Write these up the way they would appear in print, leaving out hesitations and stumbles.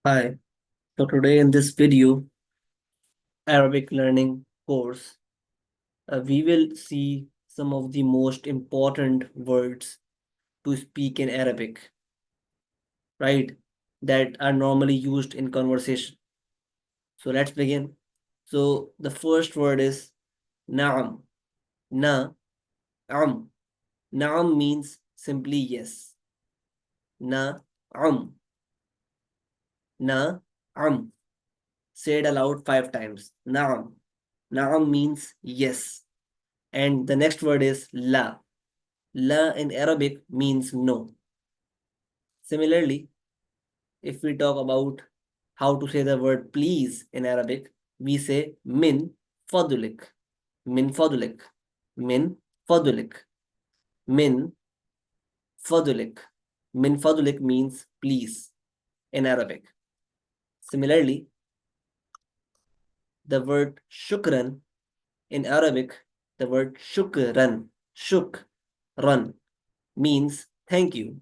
Hi, so today in this video, Arabic learning course, we will see some of the most important words to speak in Arabic, right? That are normally used in conversation. So let's begin. So the first word is na'am. Na'am. Na'am means simply yes. Na'am. Na'am. Say it aloud 5 times. Na'am. Na'am means yes. And the next word is la. La in Arabic means no. Similarly, if we talk about how to say the word please in Arabic, we say min fadulik. Min fadulik. Min fadulik. Min fadulik. Min fadulik means please in Arabic. Similarly, the word shukran in Arabic, the word shukran means thank you.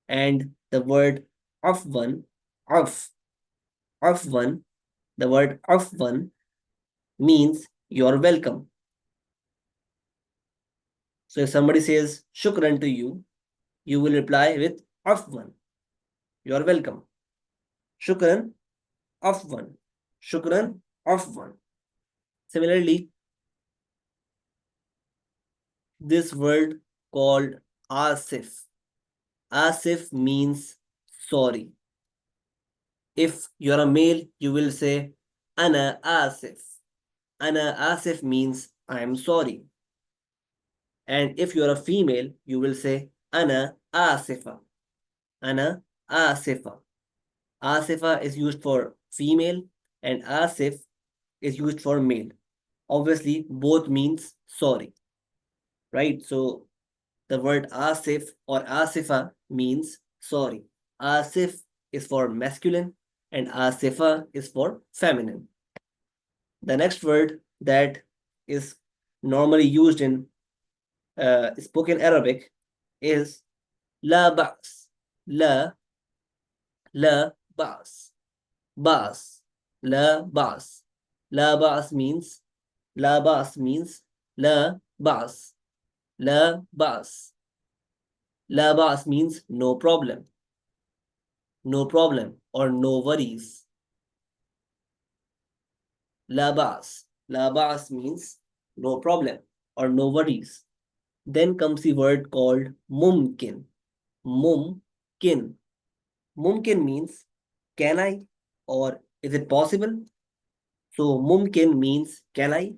And the word afwan, afwan, the word afwan means you're welcome. So if somebody says shukran to you, you will reply with afwan, you're welcome. Shukran, afwan, shukran, afwan. Similarly, this word called asif. Asif means sorry. If you're a male, you will say ana asif. Ana asif means I am sorry. And if you're a female, you will say Ana Asifa. Ana Asifa. Asifa is used for female and Asif is used for male. Obviously, both means sorry, right? So the word Asif or Asifa means sorry. Asif is for masculine and Asifa is for feminine. The next word that is normally used in spoken Arabic is لا بأس. لا بأس. بأس. لا بأس. لا بأس means لا بأس means لا بأس. لا بأس. لا بأس means no problem. No problem or no worries. لا بأس. لا بأس means no problem or no worries. Then comes the word called mumkin. Mumkin. Mumkin means can I or is it possible? So mumkin means can I?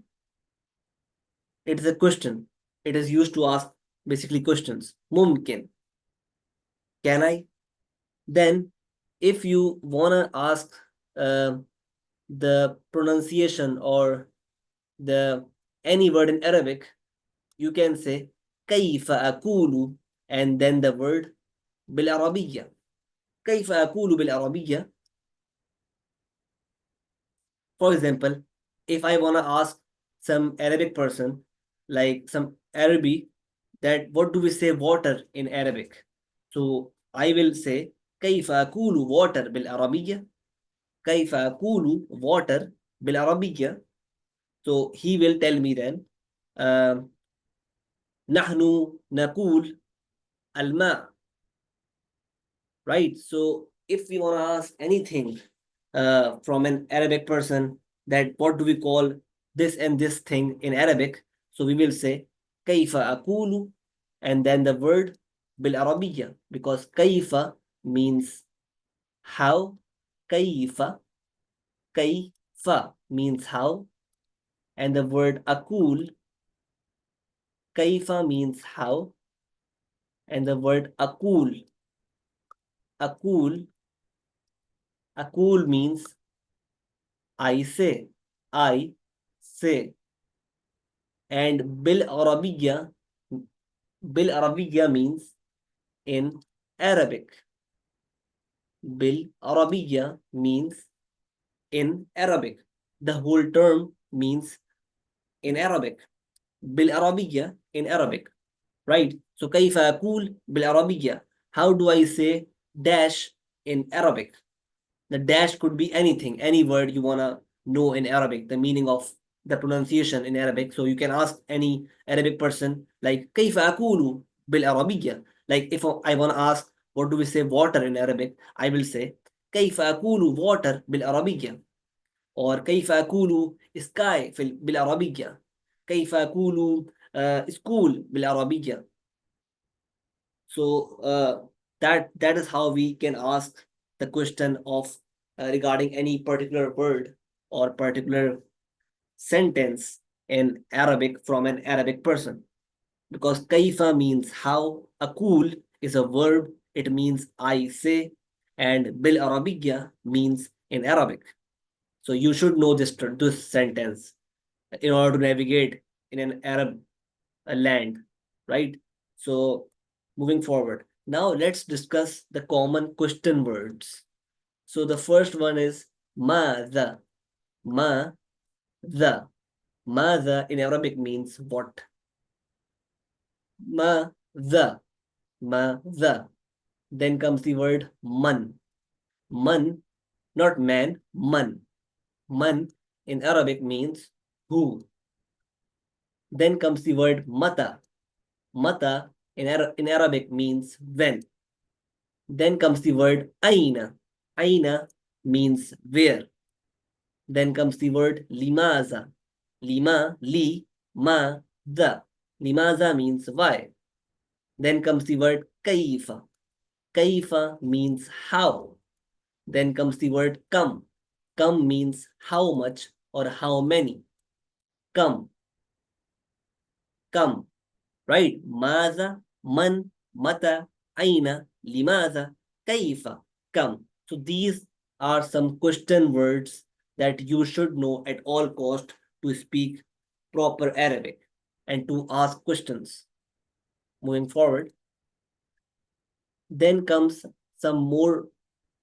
It is a question. It is used to ask basically questions. Mumkin. Can I? Then if you wanna ask uh, the pronunciation or the any word in Arabic, you can say كيف أقول and then the word بالعربية. كيف أقول بالعربية. For example, if I want to ask some Arabic person, like some Arabic, that what do we say water in Arabic? So I will say كيف أقول water بالعربية. كيف أقول water بالعربية. So he will tell me then نحن نقول الماء. Right? So if we want to ask anything from an Arabic person, that what do we call this and this thing in Arabic? So we will say كيف أقول and then the word بالعربية because كيف means how, كيف كيف means how, and the word أقول كيف means how, and the word أقول أقول أقول means I say, I say. And bil Arabiya means in Arabic. Bil Arabiya means in Arabic. The whole term means in Arabic. Bil Arabiya in Arabic. Right? So كيف أقول بالعربية? How do I say dash in Arabic? The dash could be anything, any word you wanna know in Arabic, the meaning of the pronunciation in Arabic. So you can ask any Arabic person like كيف أقول بالعربية. Like if I wanna ask what do we say water in Arabic, I will say كيف أقول water بالعربية. or كيف أقول sky بالعربية. كيف أقول school بالعربية. So that is how we can ask the question of regarding any particular word or particular sentence in Arabic from an Arabic person. Because kaifa means how, akul is a verb, it means I say, and bil Arabiya means in Arabic. So you should know this sentence in order to navigate in an Arab land, right? So moving forward. Now let's discuss the common question words. So the first one is ماذا. ماذا. ماذا in Arabic means what. ماذا. ماذا. Then comes the word man. Man, not man, man. Man in Arabic means who. Then comes the word mata. Mata in Arabic means when. Then comes the word aina. Aina means where. Then comes the word limaza. Ma, the. Limaza means why. Then comes the word kaifa. Kaifa means how. Then comes the word kam. Kam means how much or how many. Come. Come. Right? Maza, man, mata, aina, limaza, kaifa, come. So these are some question words that you should know at all cost to speak proper Arabic and to ask questions. Moving forward, then comes some more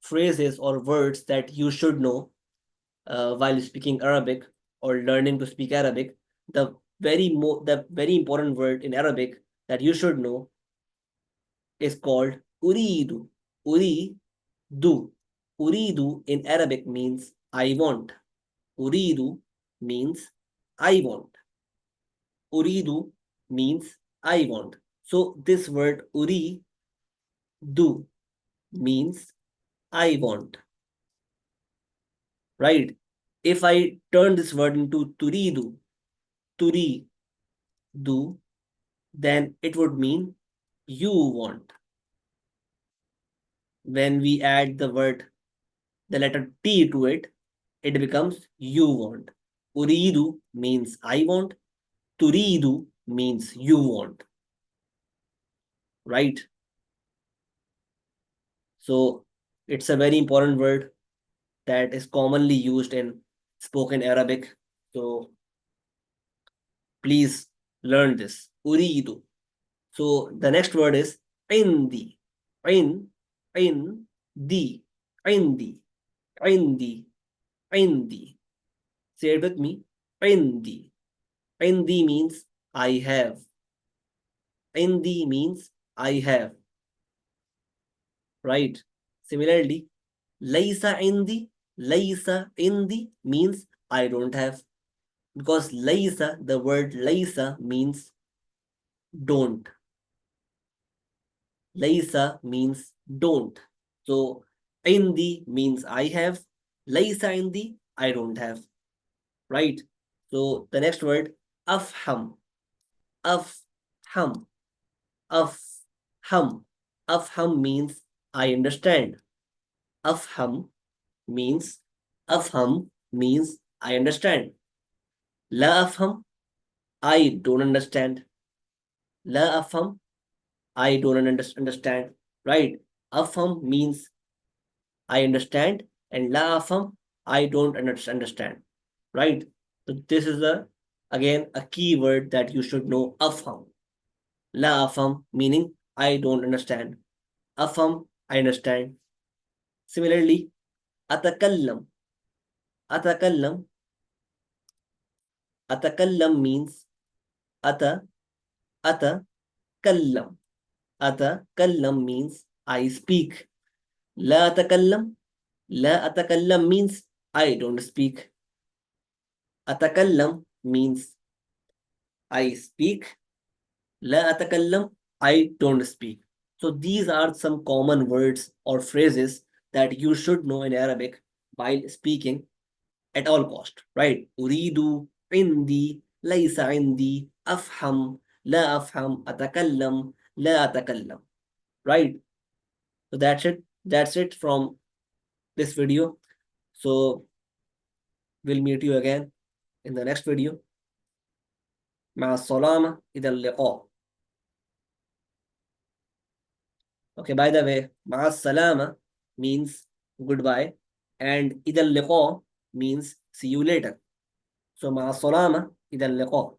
phrases or words that you should know while speaking Arabic or learning to speak Arabic. The very important word in Arabic that you should know is called uridu. Uridu. Uridu in Arabic means I want. Uridu means I want. Uridu means I want. So this word uridu means I want. Right? If I turn this word into turidu, then it would mean you want. When we add the letter T to it, it becomes you want. Uridu means I want. Turidu means you want. Right? So it's a very important word that is commonly used in spoken Arabic. So please learn this. Uridu. So the next word is indi. In, di, indi, indi, indi. Say it with me. Indi. Indi means I have. Indi means I have. Right? Similarly, Laisa indi. Laisa indi means I don't have. Because Laisa, the word Laisa means don't. Laisa means don't. So indi means I have. Laisa indi, I don't have. Right? So the next word, afham. Afham. Afham. Afham means I understand. Afham means I understand. La afham, I don't understand. La afham, I don't understand. Right? Afham means I understand, and la afham, I don't understand. Right? So this is again a key word that you should know. Afham. La afham meaning I don't understand. Afham, I understand. Similarly, atakallam. Atakallam. Atakallam means ata, kallam. Atakallam means I speak. La atakallam, لا أتكلم means I don't speak. أتكلم means I speak. لا أتكلم, I don't speak. So these are some common words or phrases that you should know in Arabic while speaking at all cost, right? أريد, عندي, ليس عندي, أفهم, لا أفهم, أتكلم, لا أتكلم, right? So that's it from this video. So we'll meet you again in the next video. مع السلامة, إلى اللقاء. Okay, by the way, مع السلامة means goodbye and إلى اللقاء means see you later. So مع السلامة, إلى اللقاء.